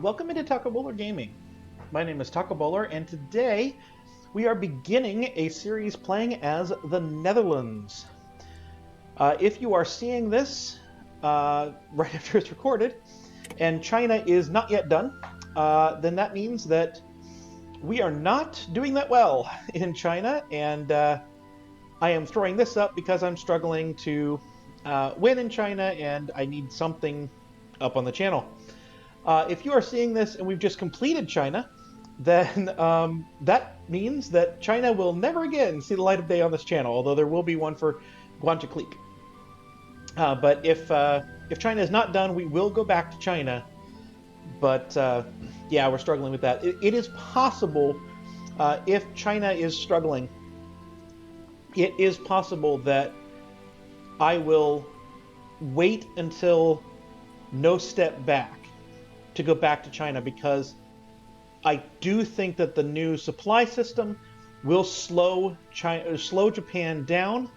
Welcome into Taco Bowler Gaming. My name is Taco Bowler, and today we are beginning a series playing as the Netherlands. If you are seeing this right after it's recorded, and China is not yet done, then that means that we are not doing that well in China, and I am throwing this up because I'm struggling to win in China, and I need something up on the channel. If you are seeing this and we've just completed China, then that means that China will never again see the light of day on this channel, although there will be one for Guantaclique. But if China is not done, we will go back to China. But yeah, we're struggling with that. It is possible, if China is struggling, it is possible that I will wait until no step back to go back to China, because I do think that the new supply system will slow Japan down,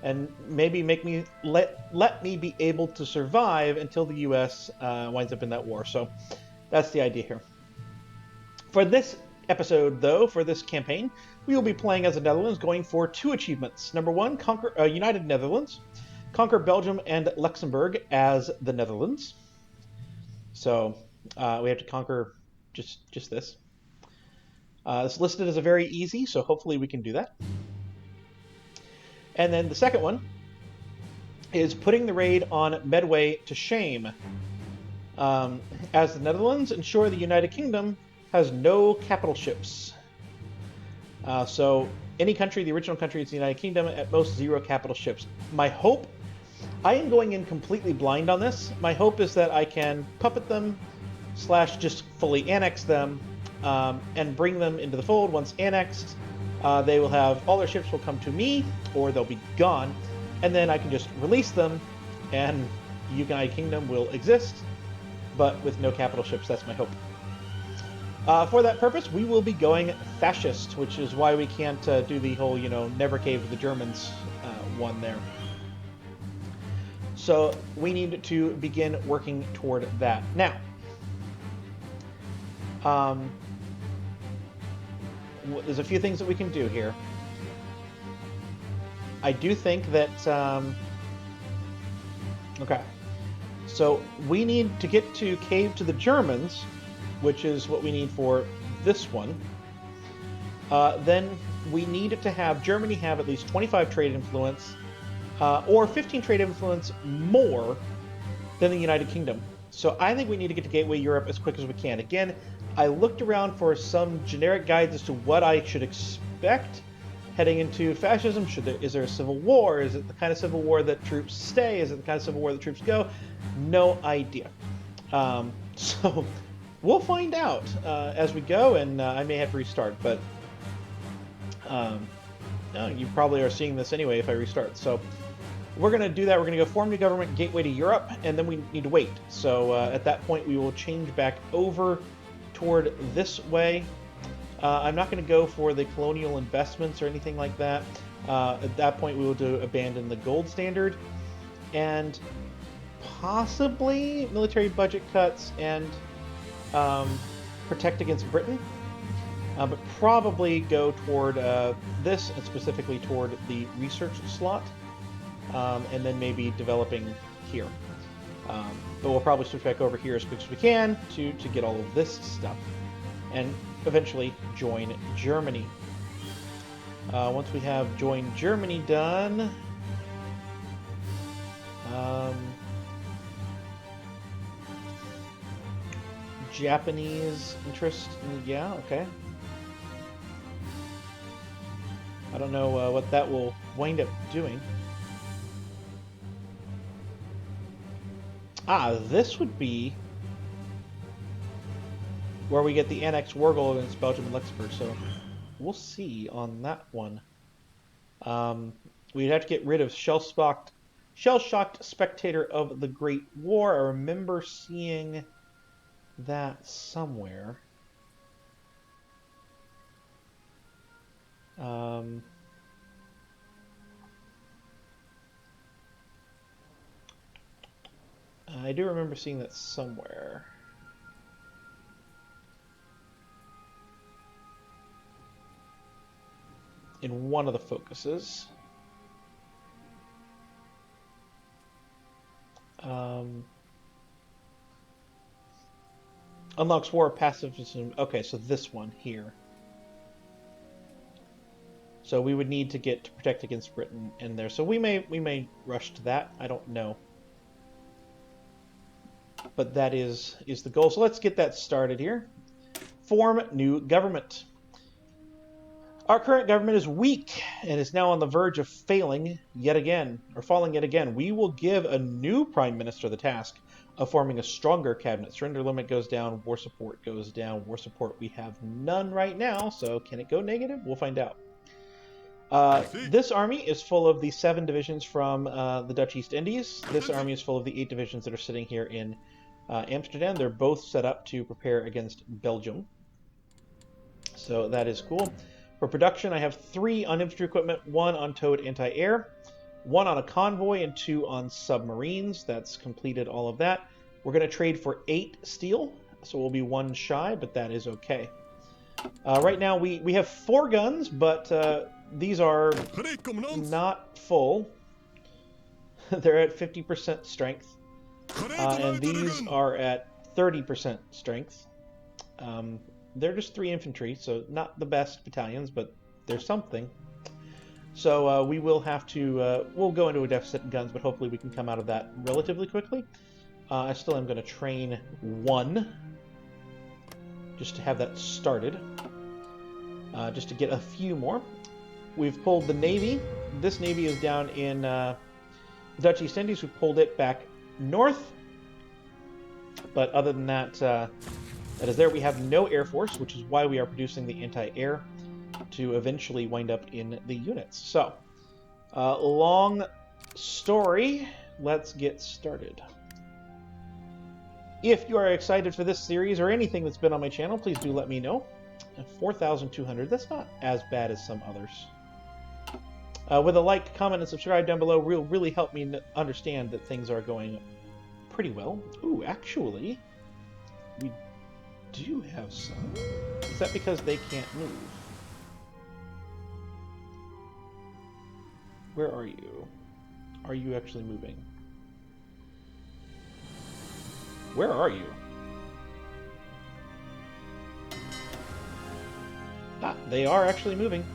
and maybe make me let me be able to survive until the U.S. Winds up in that war. So that's the idea here. For this episode, though, for this campaign, we will be playing as the Netherlands, going for 2 achievements. Number 1, conquer United Netherlands, conquer Belgium and Luxembourg as the Netherlands. So we have to conquer just this. It's listed as a very easy, so hopefully we can do that. And then the second one is putting the raid on Medway to shame. As the Netherlands, ensure the United Kingdom has no capital ships. So any country, the original country is the United Kingdom, at most 0 capital ships. My hope, I am going in completely blind on this. My hope is that I can puppet them / just fully annex them, and bring them into the fold. Once annexed, they will have, all their ships will come to me, or they'll be gone, and then I can just release them, and the United Kingdom will exist, but with no capital ships. That's my hope. For that purpose, we will be going fascist, which is why we can't do the whole, never cave to the Germans one there. So we need to begin working toward that. Now, there's a few things that we can do here. I do think that, okay, so we need to get to cave to the Germans, which is what we need for this one. Then we need to have Germany have at least 25 trade influence, or 15 trade influence more than the United Kingdom. So I think we need to get to Gateway Europe as quick as we can. Again, I looked around for some generic guides as to what I should expect heading into fascism. Is there a civil war? Is it the kind of civil war that troops stay? Is it the kind of civil war that troops go? No idea. So we'll find out as we go, and I may have to restart, but you probably are seeing this anyway if I restart. So we're going to do that. We're going to go form new government, gateway to Europe, and then we need to wait. So at that point, we will change back over toward this way. I'm not going to go for the colonial investments or anything like that. At that point, we will abandon the gold standard, and possibly military budget cuts and protect against Britain. But probably go toward this, and specifically toward the research slot. And then maybe developing here. But we'll probably switch back over here as quick as we can to get all of this stuff. And eventually join Germany. Once we have joined Germany done, Japanese interest, yeah, okay. I don't know what that will wind up doing. This would be where we get the annexed war goal against Belgium and Luxembourg, so we'll see on that one. We'd have to get rid of shell-shocked spectator of the Great War. I remember seeing that somewhere. I do remember seeing that somewhere. in one of the focuses. Unlocks war pacifism. Okay, so this one here. So we would need to get to protect against Britain in there. So we may rush to that. I don't know. But that is the goal. So let's get that started here. Form new government. Our current government is weak and is now on the verge of failing yet again, or falling yet again. We will give a new prime minister the task of forming a stronger cabinet. Surrender limit goes down, war support goes down. War support we have none right now, so can it go negative? We'll find out. This army is full of the 7 divisions from the Dutch East Indies. This army is full of the 8 divisions that are sitting here in Amsterdam. They're both set up to prepare against Belgium. So that is cool. For production, I have 3 on infantry equipment, 1 on towed anti-air, 1 on a convoy, and 2 on submarines. That's completed all of that. We're going to trade for 8 steel, so we'll be 1 shy, but that is okay. Right now, we have 4 guns, but these are not full. They're at 50% strength, and these are at 30% strength. They're just 3 infantry, so not the best battalions, but they're something. So we will have to, we'll go into a deficit in guns, but hopefully we can come out of that relatively quickly. I still am going to train 1, just to have that started, just to get a few more. We've pulled the Navy. This Navy is down in the Dutch East Indies. We pulled it back north, but other than that, that is there. We have no Air Force, which is why we are producing the anti-air to eventually wind up in the units. So, long story, let's get started. If you are excited for this series or anything that's been on my channel, please do let me know. 4,200, that's not as bad as some others. With a like, comment, and subscribe down below will really help me understand that things are going pretty well. Ooh, actually, we do have some. Is that because they can't move? Where are you? Are you actually moving? Where are you? Ah, they are actually moving.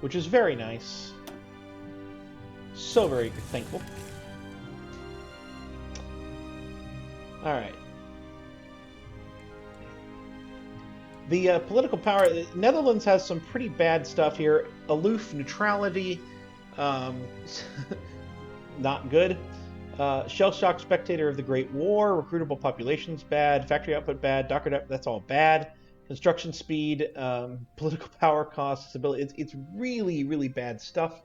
Which is very nice. So very thankful. Alright. The political power, Netherlands has some pretty bad stuff here. Aloof neutrality, not good. Shell shock spectator of the Great War, recruitable populations bad, factory output bad, docker that's all bad. Construction speed, political power costs, stability, it's really, really bad stuff.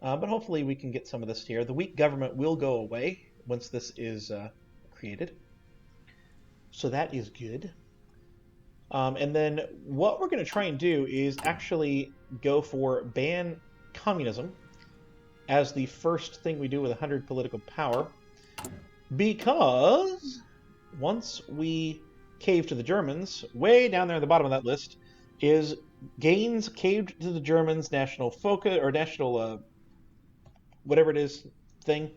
But hopefully we can get some of this here. The weak government will go away once this is created. So that is good. And then what we're going to try and do is actually go for ban communism as the first thing we do with 100 political power. Because once we cave to the Germans, way down there at the bottom of that list is gains caved to the Germans national focus, or national whatever it is thing,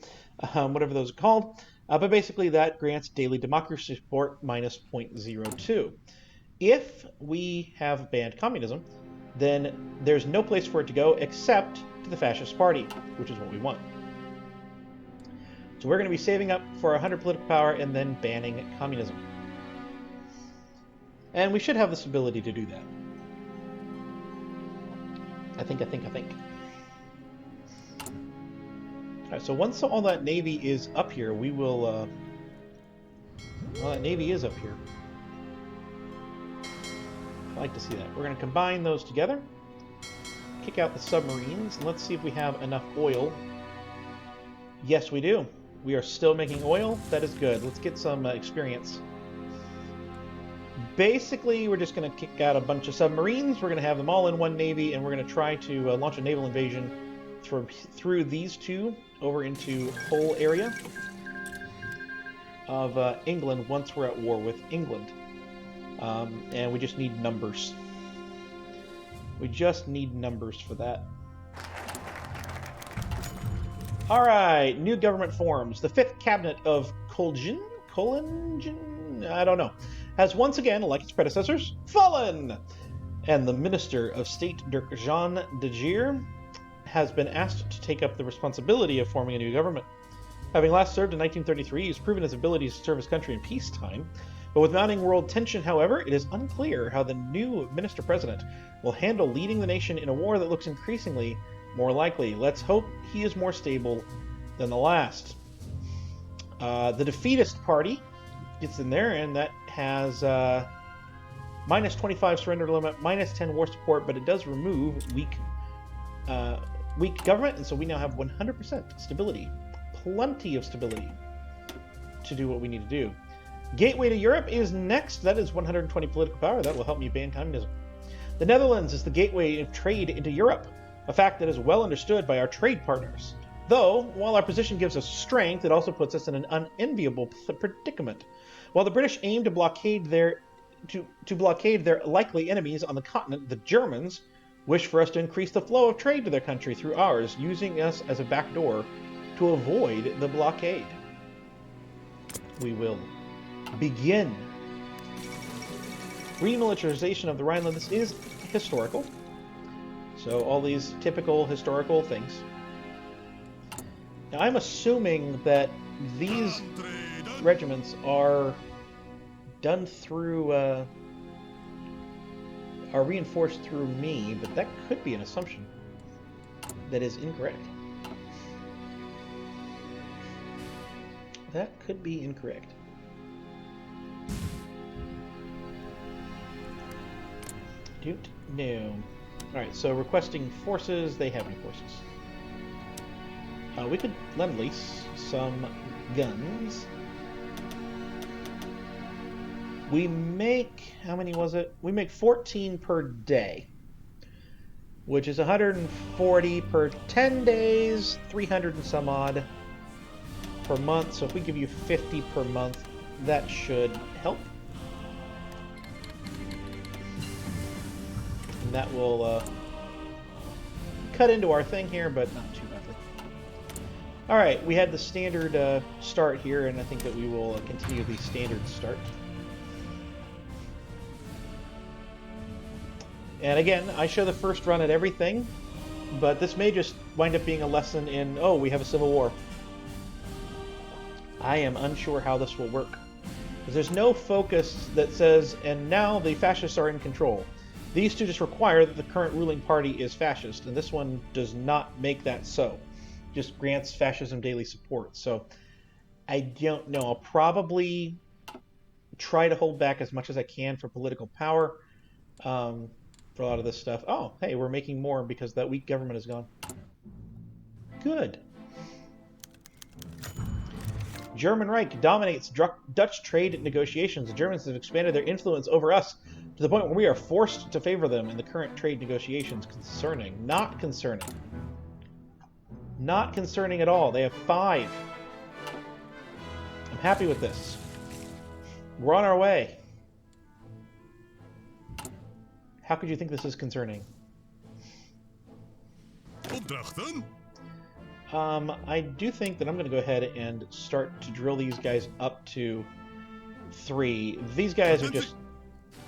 whatever those are called. But basically that grants daily democracy support minus 0.02. If we have banned communism, then there's no place for it to go except to the fascist party, which is what we want. So we're going to be saving up for 100 political power and then banning communism. And we should have this ability to do that. I think. Alright, so once all that Navy is up here, we will... well, that Navy is up here. I like to see that. We're going to combine those together. Kick out the submarines, and let's see if we have enough oil. Yes, we do. We are still making oil. That is good. Let's get some experience. Basically, we're just going to kick out a bunch of submarines. We're going to have them all in one navy, and we're going to try to launch a naval invasion through these two over into whole area of England once we're at war with England. And we just need numbers. We just need numbers for that. Alright, new government forms. The 5th cabinet of Colgin, I don't know, has once again, like its predecessors, fallen! And the Minister of State, Dirk Jean de Geer, has been asked to take up the responsibility of forming a new government. Having last served in 1933, he's proven his abilities to serve his country in peacetime. But with mounting world tension, however, it is unclear how the new minister-president will handle leading the nation in a war that looks increasingly more likely. Let's hope he is more stable than the last. The defeatist party gets in there, and that has minus 25 surrender limit, minus 10 war support, but it does remove weak government, and so we now have 100% stability. Plenty of stability to do what we need to do. Gateway to Europe is next. That is 120 political power. That will help me ban communism. The Netherlands is the gateway of trade into Europe, a fact that is well understood by our trade partners. Though, while our position gives us strength, it also puts us in an unenviable predicament. While the British aim to blockade their likely enemies on the continent, the Germans wish for us to increase the flow of trade to their country through ours, using us as a backdoor to avoid the blockade. We will begin. Remilitarization of the Rhineland. This is historical. So all these typical historical things. Now I'm assuming that these regiments are done through, are reinforced through me, but that could be an assumption that is incorrect. That could be incorrect. No. Alright, so requesting forces. They have no forces. We could lend lease some guns. We make, how many was it? We make 14 per day, which is 140 per 10 days, 300 and some odd per month. So if we give you 50 per month, that should help. And that will cut into our thing here, but not too badly. Alright, we had the standard start here, and I think that we will continue the standard start. And again, I show the first run at everything, but this may just wind up being a lesson in, oh, we have a civil war. I am unsure how this will work. Because there's no focus that says, and now the fascists are in control. These two just require that the current ruling party is fascist, and this one does not make that so. Just grants fascism daily support. So I don't know. I'll probably try to hold back as much as I can for political power for a lot of this stuff. Oh, hey, we're making more because that weak government is gone. Good. German Reich dominates Dutch trade negotiations. The Germans have expanded their influence over us to the point where we are forced to favor them in the current trade negotiations. Concerning. Not concerning. Not concerning at all. They have 5. I'm happy with this. We're on our way. How could you think this is concerning? Opdrachten? I do think that I'm going to go ahead and start to drill these guys up to 3. These guys are just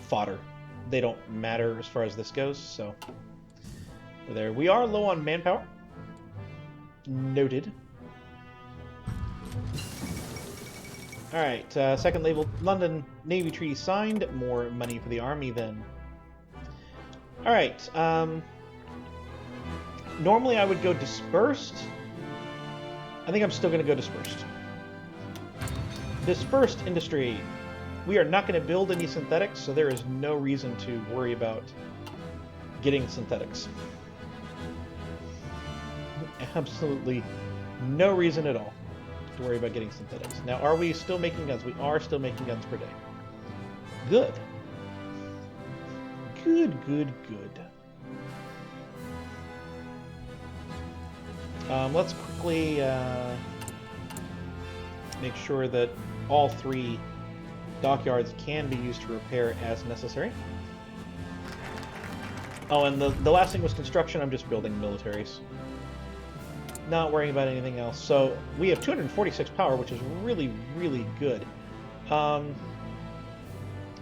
fodder. They don't matter as far as this goes, so we're there. We are low on manpower. Noted. Alright, second label, London Navy Treaty signed. More money for the Army then. Alright, normally I would go dispersed. I think I'm still going to go dispersed. Dispersed industry. We are not going to build any synthetics, so there is no reason to worry about getting synthetics. Absolutely no reason at all to worry about getting synthetics. Now, are we still making guns? We are still making guns per day. Good. Good, good, good. Let's quickly make sure that all 3 dockyards can be used to repair as necessary. Oh, and the last thing was construction. I'm just building militaries. Not worrying about anything else. So we have 246 power, which is really, really good.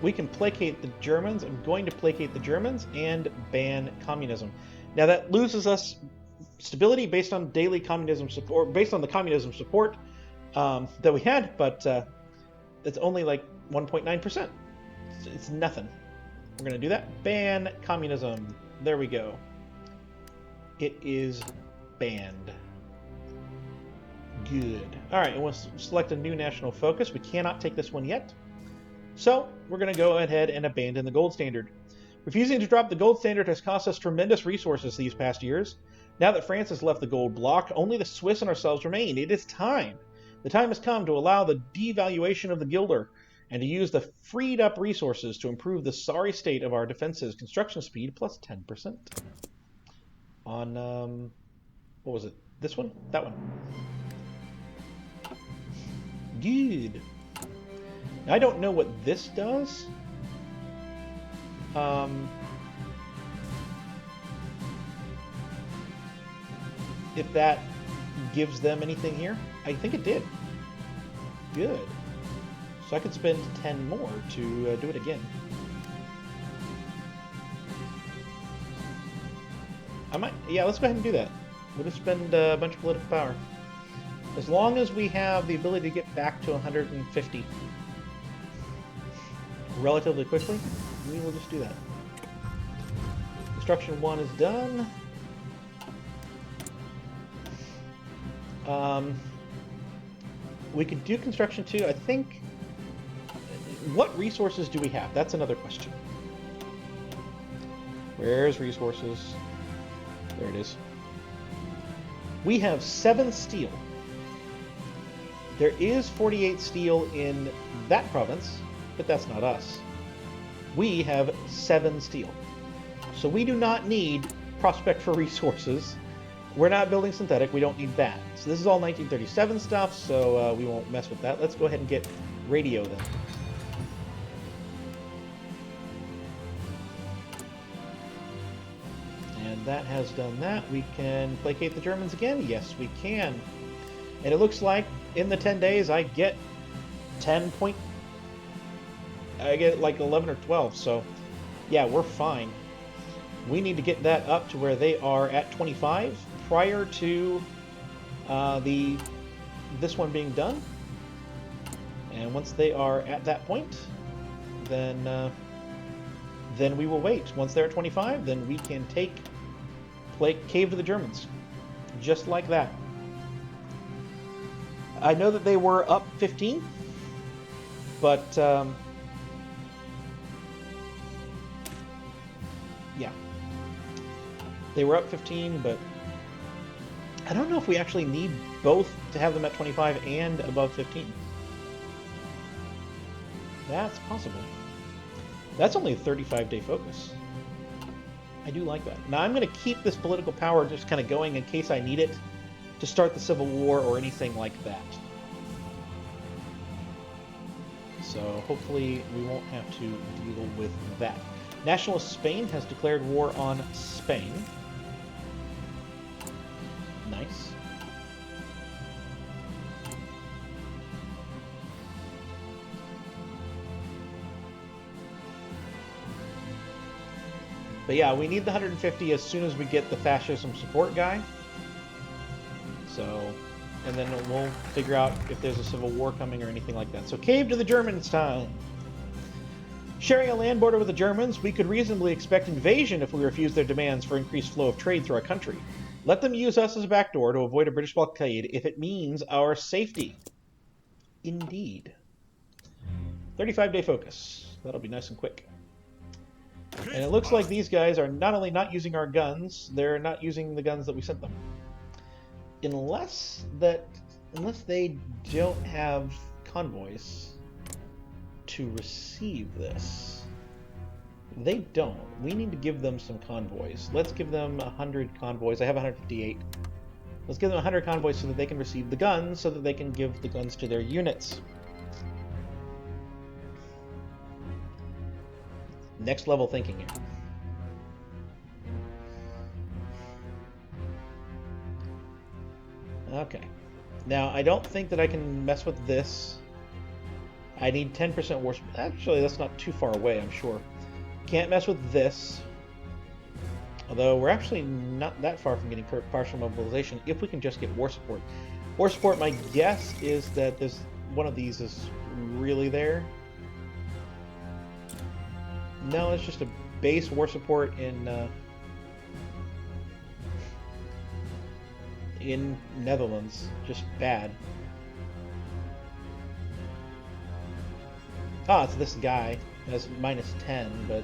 We can placate the Germans. I'm going to placate the Germans and ban communism. Now that loses us stability based on daily communism support, based on the communism support that we had, but it's only like 1.9%. It's nothing. We're going to do that. Ban communism. There we go. It is banned. Good. All right, and we'll select a new national focus. We cannot take this one yet. So we're going to go ahead and abandon the gold standard. Refusing to drop the gold standard has cost us tremendous resources these past years. Now that France has left the gold bloc, only the Swiss and ourselves remain. It is time. The time has come to allow the devaluation of the guilder and to use the freed up resources to improve the sorry state of our defenses. Construction speed plus 10%. On, what was it? This one? That one. Good. Now, I don't know what this does. If that gives them anything here. I think it did. Good. So I could spend 10 more to do it again. I might, yeah, let's go ahead and do that. We'll just spend a bunch of political power. As long as we have the ability to get back to 150 relatively quickly, we will just do that. Construction 1 is done. We could do construction 2. I think... What resources do we have? That's another question. Where's resources? There it is. We have 7 steel. There is 48 steel in that province, but that's not us. We have 7 steel. So we do not need prospect for resources. We're not building synthetic. We don't need that. So this is all 1937 stuff, so we won't mess with that. Let's go ahead and get radio then. And that has done that. We can placate the Germans again? Yes, we can. And it looks like in the 10 days I get 10 point... I get like 11 or 12, so yeah, we're fine. We need to get that up to where they are at 25 prior to this one being done. And once they are at that point, then we will wait. Once they're at 25, then we can cave to the Germans. Just like that. I know that they were up 15, but yeah. They were up 15, but I don't know if we actually need both to have them at 25 and above 15. That's possible. That's only a 35-day focus. I do like that. Now I'm going to keep this political power just kind of going in case I need it to start the Civil War or anything like that. So hopefully we won't have to deal with that. Nationalist Spain has declared war on Spain. Nice. But yeah, we need the 150 as soon as we get the fascism support guy. So, and then we'll figure out if there's a civil war coming or anything like that. So cave to the Germans time. Sharing a land border with the Germans, we could reasonably expect invasion if we refuse their demands for increased flow of trade through our country. Let them use us as a backdoor to avoid a British blockade if it means our safety. Indeed. 35-day focus. That'll be nice and quick. And it looks like these guys are not only not using our guns, they're not using the guns that we sent them. Unless they don't have convoys to receive this. They don't. We need to give them some convoys. Let's give them 100 convoys. I have 158. Let's give them 100 convoys so that they can receive the guns, so that they can give the guns to their units. Next level thinking here. Now, I don't think that I can mess with this. I need 10% war support. Actually, that's not too far away, I'm sure. Can't mess with this. Although, we're actually not that far from getting partial mobilization if we can just get war support. War support, my guess is that this one of these is really there. No, it's just a base war support in Netherlands. Just bad. Ah, it's this guy. That's -10, but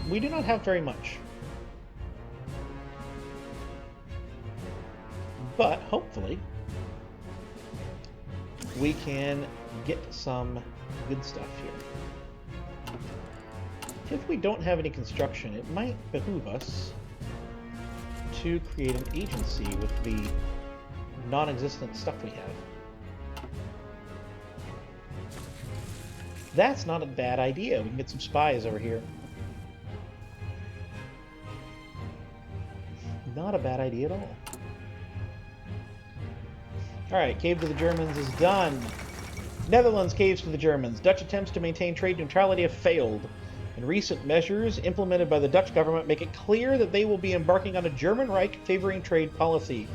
we do not have very much. But hopefully we can get some good stuff here. If we don't have any construction, it might behoove us to create an agency with the non-existent stuff we have. That's not a bad idea. We can get some spies over here. Not a bad idea at all. Alright, cave to the Germans is done. Netherlands caves to the Germans. Dutch attempts to maintain trade neutrality have failed. And recent measures implemented by the Dutch government make it clear that they will be embarking on a German Reich favoring trade policy.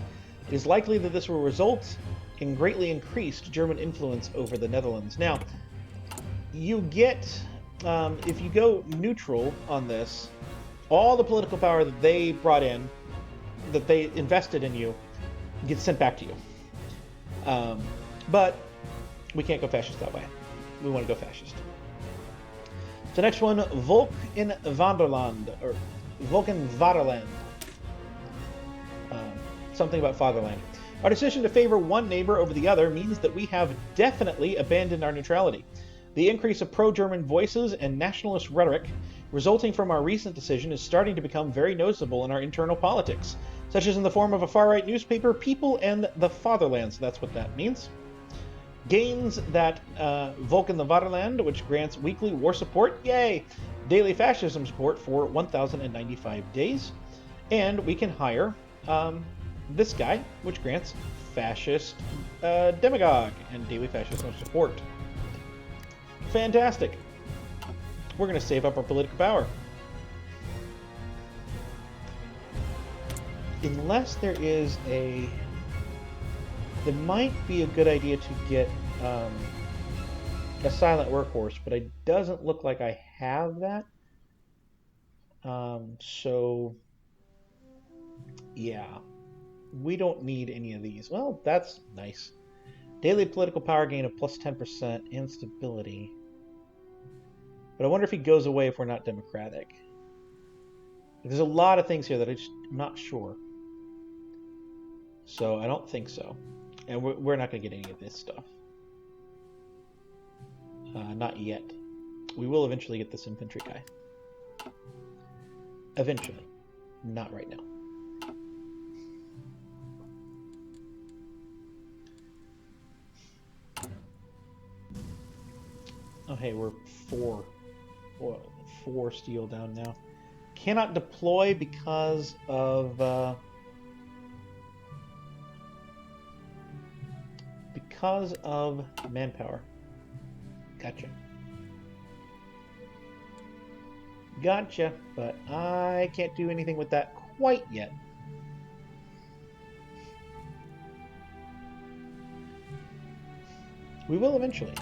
It is likely that this will result in greatly increased German influence over the Netherlands. Now, you get, if you go neutral on this, all the political power that they brought in, that they invested in you, gets sent back to you. But we can't go fascist that way. We want to go fascist. The next one, Volk in Vanderland, or Volk in Vaterland. Something about fatherland. Our decision to favor one neighbor over the other means that we have definitely abandoned our neutrality. The increase of pro-German voices and nationalist rhetoric resulting from our recent decision is starting to become very noticeable in our internal politics, such as in the form of a far-right newspaper, People and the Fatherland, so that's what that means. Gains that Volk in the Vaterland, which grants weekly war support, yay! Daily fascism support for 1,095 days. And we can hire this guy, which grants fascist demagogue and daily fascism support. Fantastic. We're going to save up our political power. Unless there is a... It might be a good idea to get a silent workhorse, but it doesn't look like I have that. So, yeah. We don't need any of these. Well, that's nice. Daily political power gain of plus 10% and stability. But I wonder if he goes away if we're not democratic. There's a lot of things here that I'm not sure. So I don't think so. And we're not going to get any of this stuff. Not yet. We will eventually get this infantry guy. Eventually. Not right now. Oh, hey, we're 4 steel down now. Cannot deploy because of manpower. Gotcha. Gotcha, but I can't do anything with that quite yet. We will eventually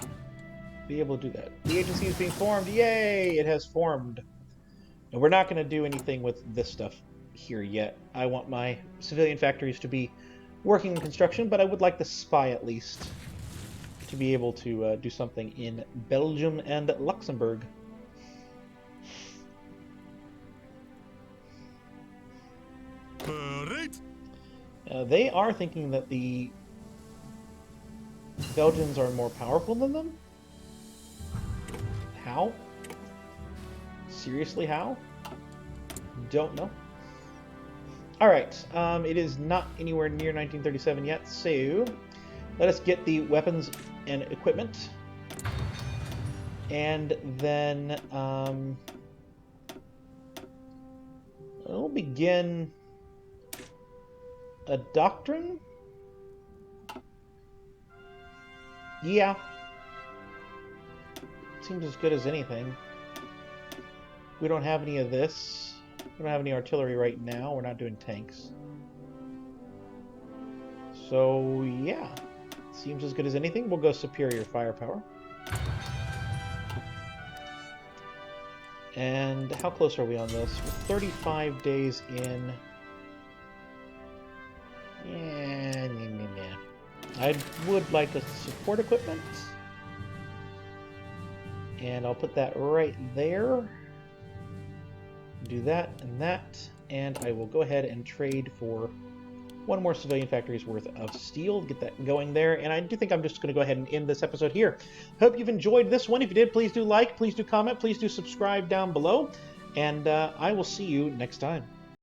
be able to do that. The agency is being formed. Yay! It has formed. And we're not going to do anything with this stuff here yet. I want my civilian factories to be working in construction, but I would like the spy at least to be able to do something in Belgium and Luxembourg. They are thinking that the Belgians are more powerful than them? How? Seriously, how? Don't know. Alright, it is not anywhere near 1937 yet, so let us get the weapons and equipment. And then we'll begin a doctrine Yeah. Seems as good as anything. We don't have any of this. We don't have any artillery right now. We're not doing tanks. So, yeah. Seems as good as anything. We'll go superior firepower. And how close are we on this? We're 35 days in. Yeah. I would like a support equipment. And I'll put that right there. Do that and that. And I will go ahead and trade for one more civilian factory's worth of steel. Get that going there. And I do think I'm just going to go ahead and end this episode here. Hope you've enjoyed this one. If you did, please do like, please do comment, please do subscribe down below. And I will see you next time.